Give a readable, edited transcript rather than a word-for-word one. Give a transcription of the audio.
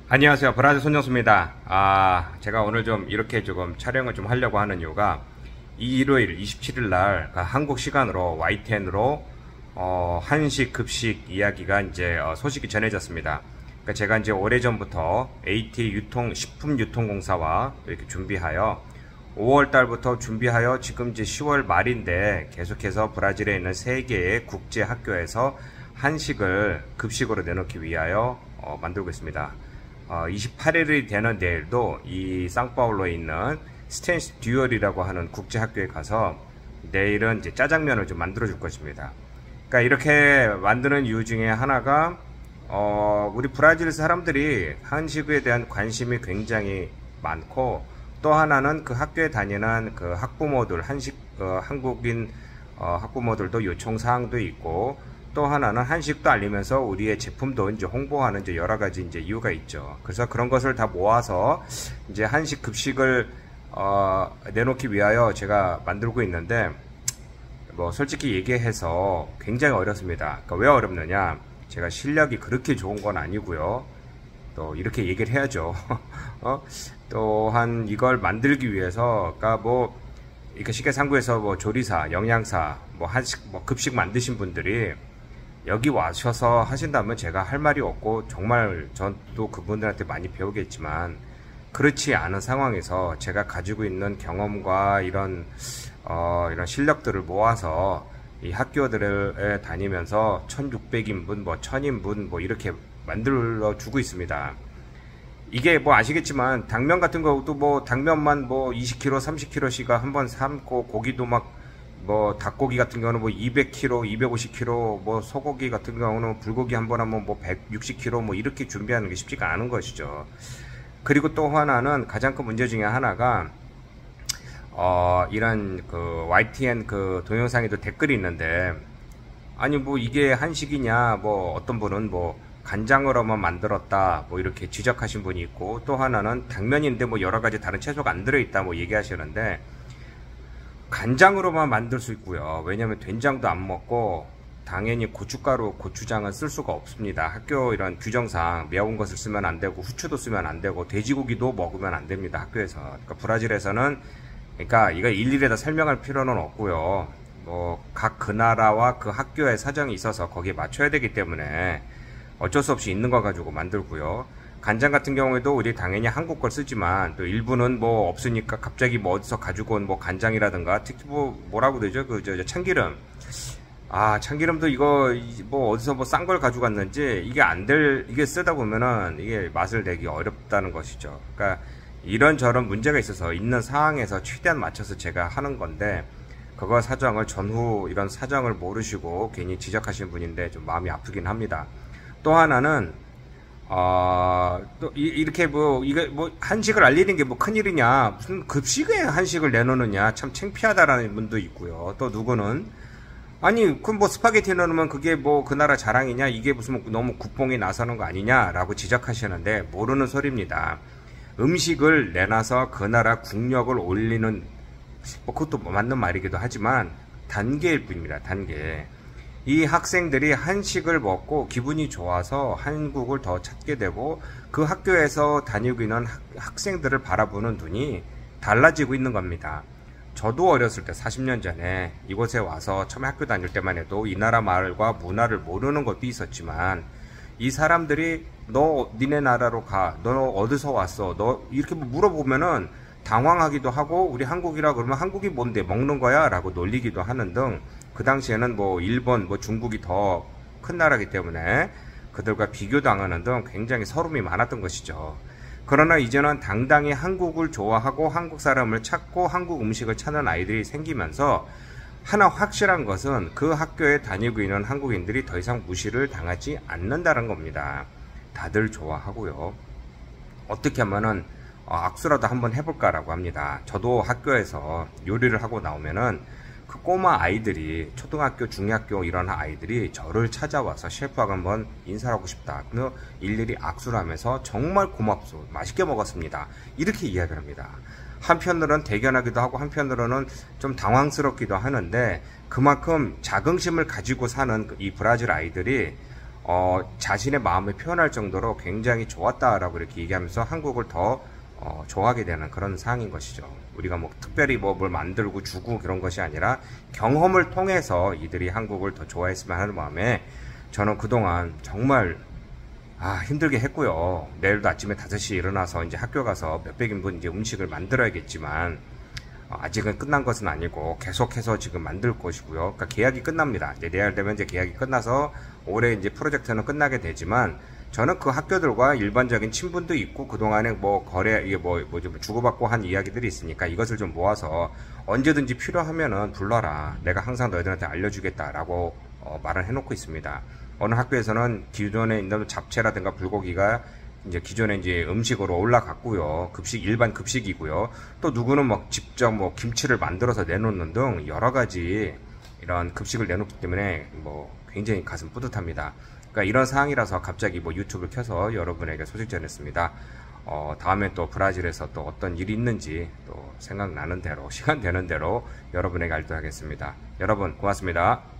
안녕하세요. 브라질 손정수입니다. 제가 오늘 좀 이렇게 조금 촬영을 좀 하려고 하는 이유가 이 일요일 27일 날 한국 시간으로 YTN으로 한식 급식 이야기가 이제 소식이 전해졌습니다. 그러니까 제가 이제 오래전부터 AT 식품유통공사와 이렇게 준비하여 5월 달부터 준비하여 지금 이제 10월 말인데 계속해서 브라질에 있는 3개의 국제 학교에서 한식을 급식으로 내놓기 위하여 만들고 있습니다. 28일이 되는 내일도 이 상파울로에 있는 스탠스 듀얼이라고 하는 국제학교에 가서 내일은 이제 짜장면을 좀 만들어 줄 것입니다. 그러니까 이렇게 만드는 이유 중에 하나가 우리 브라질 사람들이 한식에 대한 관심이 굉장히 많고, 또 하나는 그 학교에 다니는 그 학부모들, 한국인 학부모들도 요청 사항도 있고, 또 하나는 한식도 알리면서 우리의 제품도 이제 홍보하는 이제 여러 가지 이제 이유가 있죠. 그래서 그런 것을 다 모아서 이제 한식 급식을 내놓기 위하여 제가 만들고 있는데, 뭐 솔직히 얘기해서 굉장히 어렵습니다. 그러니까 왜 어렵느냐? 제가 실력이 그렇게 좋은 건 아니고요. 또 이렇게 얘기를 해야죠. 또한 이걸 만들기 위해서, 그러니까 뭐 이렇게 시계상구에서 뭐 조리사, 영양사, 뭐 한식, 뭐 급식 만드신 분들이 여기 와셔서 하신다면 제가 할 말이 없고, 정말 전도 그분들한테 많이 배우겠지만, 그렇지 않은 상황에서 제가 가지고 있는 경험과 이런 실력들을 모아서 이 학교들에 다니면서 1600인분, 뭐 1000인분 뭐 이렇게 만들어 주고 있습니다. 이게 뭐 아시겠지만 당면 같은 경우도 뭐 당면만 뭐 20kg, 30kg씩 한번 삶고, 고기도 막 뭐 닭고기 같은 경우는 뭐 200kg, 250kg, 뭐 소고기 같은 경우는 불고기 한번 하면 뭐 160kg 뭐 이렇게 준비하는 게 쉽지가 않은 것이죠. 그리고 또 하나는 가장 큰 문제 중에 하나가 이런 그 YTN 그 동영상에도 댓글이 있는데, 아니 뭐 이게 한식이냐, 뭐 어떤 분은 뭐 간장으로만 만들었다 뭐 이렇게 지적하신 분이 있고, 또 하나는 당면인데 뭐 여러 가지 다른 채소가 안 들어있다 뭐 얘기하시는데, 간장으로만 만들 수 있고요. 왜냐면 된장도 안 먹고 당연히 고춧가루, 고추장은 쓸 수가 없습니다. 학교 이런 규정상 매운 것을 쓰면 안 되고, 후추도 쓰면 안 되고, 돼지고기도 먹으면 안 됩니다. 학교에서. 그러니까 브라질에서는, 그러니까 이거 일일이 다 설명할 필요는 없고요. 뭐 각 그 나라와 그 학교의 사정이 있어서 거기에 맞춰야 되기 때문에 어쩔 수 없이 있는 거 가지고 만들고요. 간장 같은 경우에도 우리 당연히 한국 걸 쓰지만, 또 일부는 뭐 없으니까 갑자기 뭐 어디서 가지고 온 뭐 간장이라든가, 특히 뭐라고 되죠? 참기름. 참기름도 이거 뭐 어디서 뭐 싼 걸 가지고 왔는지 이게 쓰다 보면은 이게 맛을 내기 어렵다는 것이죠. 그러니까 이런저런 문제가 있어서 있는 상황에서 최대한 맞춰서 제가 하는 건데, 그거 사정을 전후 이런 사정을 모르시고 괜히 지적하시는 분인데 좀 마음이 아프긴 합니다. 또 하나는 또 이렇게 이거 한식을 알리는 게 뭐 큰일이냐, 무슨 급식에 한식을 내놓느냐, 참 창피하다라는 분도 있고요. 또 누구는, 아니 그럼 뭐 스파게티 넣으면 그게 뭐 그 나라 자랑이냐, 이게 무슨 너무 국뽕이 나서는 거 아니냐라고 지적하시는데, 모르는 소리입니다. 음식을 내놔서 그 나라 국력을 올리는, 뭐 그것도 맞는 말이기도 하지만 단계일 뿐입니다. 단계. 이 학생들이 한식을 먹고 기분이 좋아서 한국을 더 찾게 되고, 그 학교에서 다니고 있는 학생들을 바라보는 눈이 달라지고 있는 겁니다. 저도 어렸을 때 40년 전에 이곳에 와서 처음에 학교 다닐 때만 해도 이 나라 말과 문화를 모르는 것도 있었지만, 이 사람들이 너 니네 나라로 가, 너 어디서 왔어, 너 이렇게 물어보면은 당황하기도 하고, 우리 한국이라 그러면 한국이 뭔데 먹는 거야 라고 놀리기도 하는 등, 그 당시에는 뭐 일본, 뭐 중국이 더 큰 나라이기 때문에 그들과 비교당하는 등 굉장히 서름이 많았던 것이죠. 그러나 이제는 당당히 한국을 좋아하고 한국 사람을 찾고 한국 음식을 찾는 아이들이 생기면서, 하나 확실한 것은 그 학교에 다니고 있는 한국인들이 더 이상 무시를 당하지 않는다는 겁니다. 다들 좋아하고요. 어떻게 하면은 악수라도 한번 해볼까라고 합니다. 저도 학교에서 요리를 하고 나오면은 그 꼬마 아이들이, 초등학교, 중학교 이런 아이들이 저를 찾아와서 셰프하고 한번 인사를 하고 싶다. 그러면 일일이 악수를 하면서 정말 고맙소, 맛있게 먹었습니다, 이렇게 이야기를 합니다. 한편으로는 대견하기도 하고 한편으로는 좀 당황스럽기도 하는데, 그만큼 자긍심을 가지고 사는 이 브라질 아이들이 자신의 마음을 표현할 정도로 굉장히 좋았다라고 이렇게 얘기하면서 한국을 더 좋아하게 되는 그런 상황인 것이죠. 우리가 뭐 특별히 뭐 뭘 만들고 주고 그런 것이 아니라 경험을 통해서 이들이 한국을 더 좋아했으면 하는 마음에 저는 그동안 정말 힘들게 했고요. 내일도 아침에 5시에 일어나서 이제 학교 가서 몇백 인분 이제 음식을 만들어야겠지만 아직은 끝난 것은 아니고 계속해서 지금 만들 것이고요. 그러니까 계약이 끝납니다. 이제 내일 되면 이제 계약이 끝나서 올해 이제 프로젝트는 끝나게 되지만 저는 그 학교들과 일반적인 친분도 있고 그동안에 뭐 거래 이게 좀 주고받고 한 이야기들이 있으니까 이것을 좀 모아서 언제든지 필요하면은 불러라. 내가 항상 너희들한테 알려주겠다라고 말을 해놓고 있습니다. 어느 학교에서는 기존에 있는 잡채라든가 불고기가 이제 기존에 이제 음식으로 올라갔고요. 일반 급식이고요. 또 누구는 막 직접 뭐 김치를 만들어서 내놓는 등 여러 가지 이런 급식을 내놓기 때문에 뭐 굉장히 가슴 뿌듯합니다. 그러니까 이런 상황이라서 갑자기 뭐 유튜브를 켜서 여러분에게 소식 전했습니다. 다음에 또 브라질에서 또 어떤 일이 있는지 또 생각나는 대로 시간 되는 대로 여러분에게 알도록 하겠습니다. 여러분 고맙습니다.